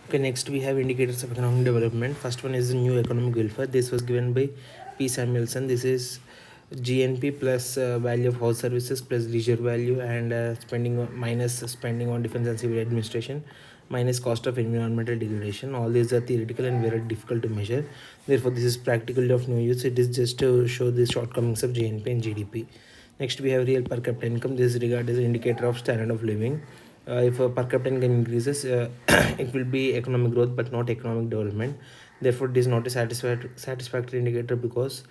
Okay, next we have indicators of economic development. First one is the new economic welfare. This was given by P. Samuelson. This is GNP plus value of house services plus leisure value and minus spending on defense and civil administration minus cost of environmental degradation. All these are theoretical and very difficult to measure. Therefore, this is practically of no use. It is just to show the shortcomings of GNP and GDP. Next, we have real per capita income. This is regarded as an indicator of standard of living. If per capita income increases, it will be economic growth but not economic development. Therefore, it is not a satisfactory indicator because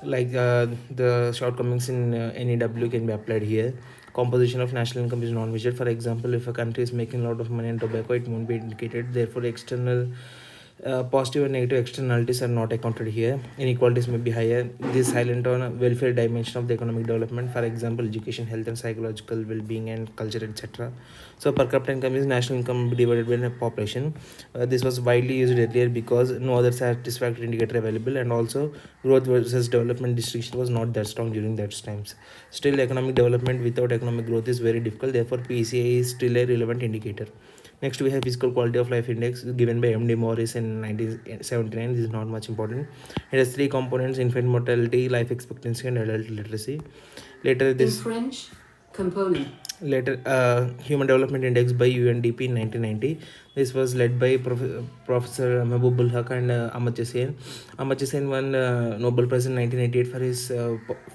the shortcomings in NEW can be applied here. Composition of national income is non-measured. For example, if a country is making a lot of money on tobacco, it won't be indicated. Therefore, external positive and negative externalities are not accounted here. Inequalities may be higher. This silent on welfare dimension of the economic development, for example, education, health and psychological well-being and culture, etc. So per capita income is national income divided by the population. This was widely used earlier because no other satisfactory indicator available, and also growth versus development distinction was not that strong during that times. Still, economic development without economic growth is very difficult. Therefore, PCI is still a relevant indicator. Next, we have physical quality of life index given by MD Morris in 1979. This is not much important. It has three components: infant mortality, life expectancy, and adult literacy. Later, this in French component. Later, Human Development Index by UNDP in 1990. This was led by Professor Mahbubul Haq and Amartya Sen. Amartya Sen won Nobel Prize in 1988 for his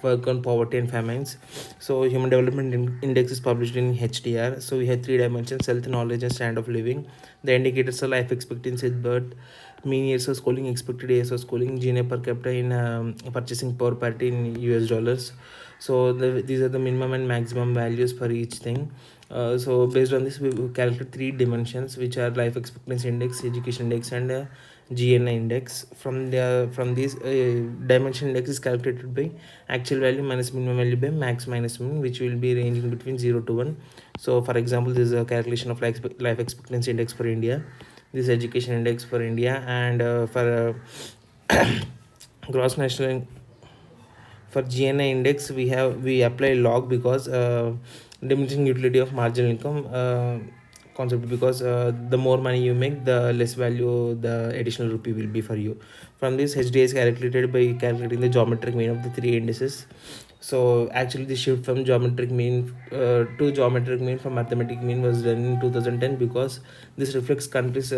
work on poverty and famines. So, Human Development Index is published in HDR. So, we have three dimensions: health, knowledge, and standard of living. The indicators are life expectancy at birth, mean years of schooling, expected years of schooling, GNA per capita in purchasing power parity in US dollars. So these are the minimum and maximum values for each thing. So based on this, we will calculate three dimensions, which are life expectancy index, education index, and GNA index. From these dimension index is calculated by actual value minus minimum value by max minus min, which will be ranging between 0 to 1. So for example, this is a calculation of life expectancy index for India. This education index for India, and for gross national for GNA index we apply log because diminishing utility of marginal income concept, because the more money you make, the less value the additional rupee will be for you. From this, HDA is calculated by calculating the geometric mean of the three indices. So actually the shift from geometric mean to geometric mean from arithmetic mean was done in 2010 because this reflects countries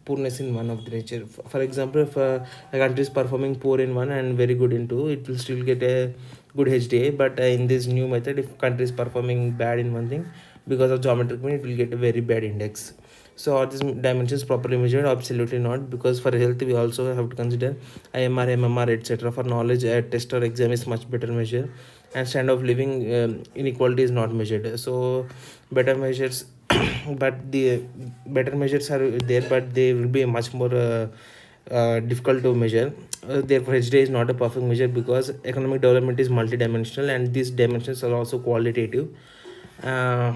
poorness in one of the nature. For example, if a country is performing poor in one and very good in two, it will still get a good HDA. But in this new method, if country is performing bad in one thing, because of geometric mean, it will get a very bad index. So are these dimensions properly measured? Absolutely not, because for health we also have to consider IMR, MMR, etc. For knowledge, a test or exam is much better measure, and standard of living inequality is not measured. So better measures, but the better measures are there, but they will be much more difficult to measure. Therefore, HDA is not a perfect measure because economic development is multidimensional and these dimensions are also qualitative. Uh,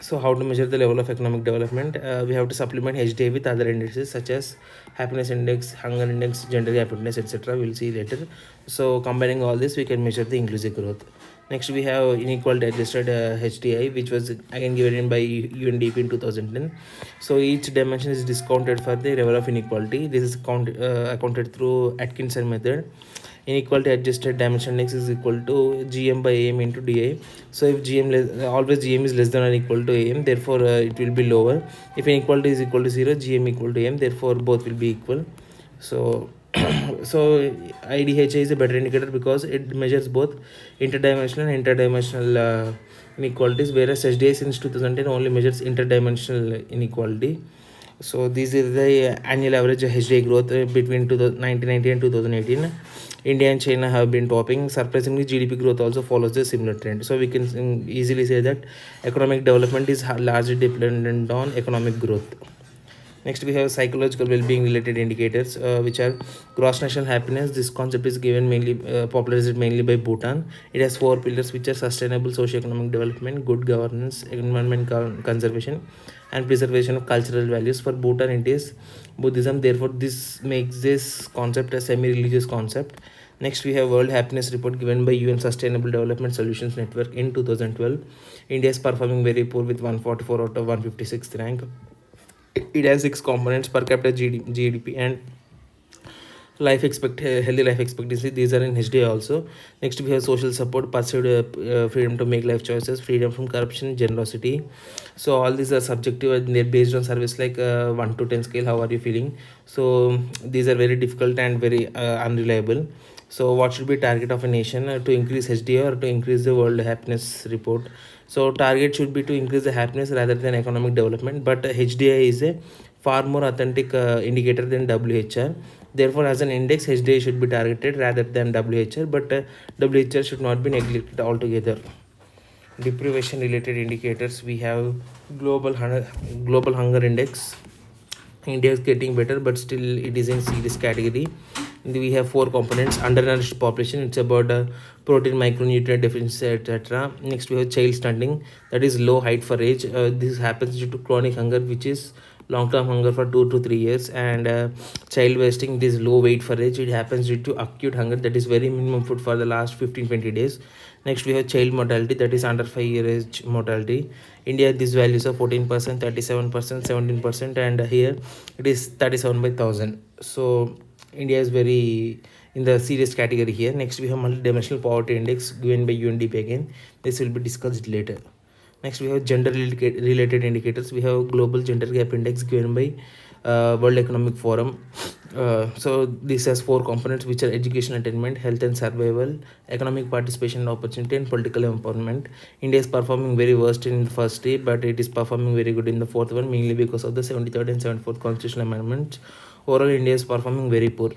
so how to measure the level of economic development? We have to supplement HDA with other indices such as happiness index, hunger index, gender happiness, etc. We'll see later. So combining all this, we can measure the inclusive growth. Next, we have inequality adjusted HDI, which was again given by UNDP in 2010. So each dimension is discounted for the level of inequality. This is accounted through Atkinson method. Inequality adjusted dimension index is equal to GM by AM into DA. So if always GM is less than or equal to AM, therefore it will be lower. If inequality is equal to 0, GM equal to AM, therefore both will be equal. So so IDHA is a better indicator because it measures both interdimensional and interdimensional inequalities, whereas HDA since 2010 only measures interdimensional inequality. So this is the annual average HDA growth between 1990 and 2018. India and China have been topping. Surprisingly, GDP growth also follows a similar trend. So we can easily say that economic development is largely dependent on economic growth. Next, we have psychological well-being related indicators, which are gross national happiness. This concept is given mainly popularized mainly by Bhutan. It has four pillars, which are sustainable socio-economic development, good governance, environment conservation, and preservation of cultural values. For Bhutan, it is Buddhism. Therefore, this makes this concept a semi-religious concept. Next, we have World Happiness Report given by UN Sustainable Development Solutions Network in 2012. India is performing very poor with 144 out of 156th rank. It has 6 components: per capita GDP and healthy life expectancy. These are in HDI also. Next we have social support, perceived freedom to make life choices, freedom from corruption, generosity. So all these are subjective and they're based on service like 1 to 10 scale. How are you feeling? So these are very difficult and very unreliable. So what should be target of a nation to increase HDI or to increase the world happiness report? So target should be to increase the happiness rather than economic development, but HDI is a far more authentic indicator than WHR. Therefore, as an index, HDI should be targeted rather than WHR, but WHR should not be neglected altogether. Deprivation related indicators, we have global hunger index. India is getting better, but still it is in serious category. We have 4 components: undernourished population, it's about protein, micronutrient deficiency, etc. Next we have child stunting, that is low height for age. This happens due to chronic hunger, which is long term hunger for 2 to 3 years, and child wasting, this low weight for age, it happens due to acute hunger, that is very minimum food for the last 15-20 days. Next we have child mortality, that is under 5 year age mortality. India, these values are 14%, 37%, 17%, and here it is 37 by 1000. So India is very in the serious category here. Next we have multidimensional poverty index given by UNDP again. This will be discussed later. Next we have gender related indicators. We have global gender gap index given by World Economic Forum. So this has 4 components, which are education attainment, health and survival, economic participation and opportunity, and political empowerment. India is performing very worst in the first 3, but it is performing very good in the fourth one, mainly because of the 73rd and 74th constitutional amendments. Overall, India is performing very poor.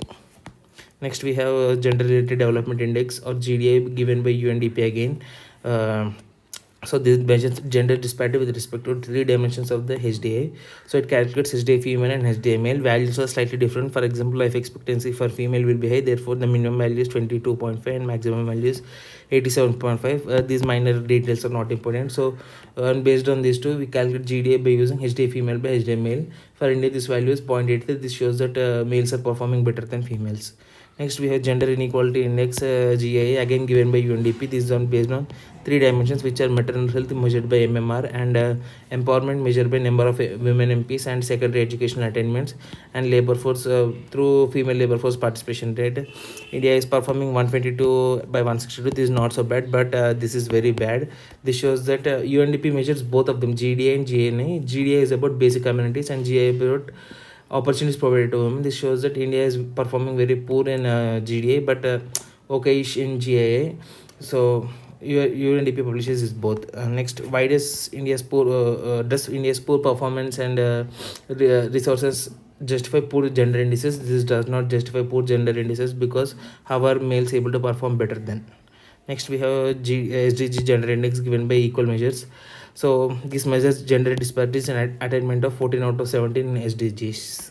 Next we have gender related development index or GDI given by UNDP again. So this measures gender disparity with respect to 3 dimensions of the HDI. So it calculates HDI female and HDI male. Values are slightly different. For example, life expectancy for female will be high, therefore the minimum value is 22.5 and maximum value is 87.5. These minor details are not important. So based on these two, we calculate GDI by using HDI female by HDI male. For India, this value is 0.83. This shows that males are performing better than females. Next we have gender inequality index, GIA, again given by UNDP. This is based on 3 dimensions, which are maternal health measured by MMR, and empowerment measured by number of women MPs and secondary education attainments, and labor force through female labor force participation rate. India is performing 122 by 162. This is not so bad, but this is very bad. This shows that UNDP measures both of them, GDI and GNA. GDI is about basic amenities and GI about opportunities provided to women. This shows that India is performing very poor in GDI, but okay-ish in GIA. So UNDP publishes is both. Next, why does India's poor performance and resources justify poor gender indices? This does not justify poor gender indices because how are males able to perform better than? Next, we have SDG gender index given by equal measures. So this measures gender disparities and attainment of 14 out of 17 in SDGs.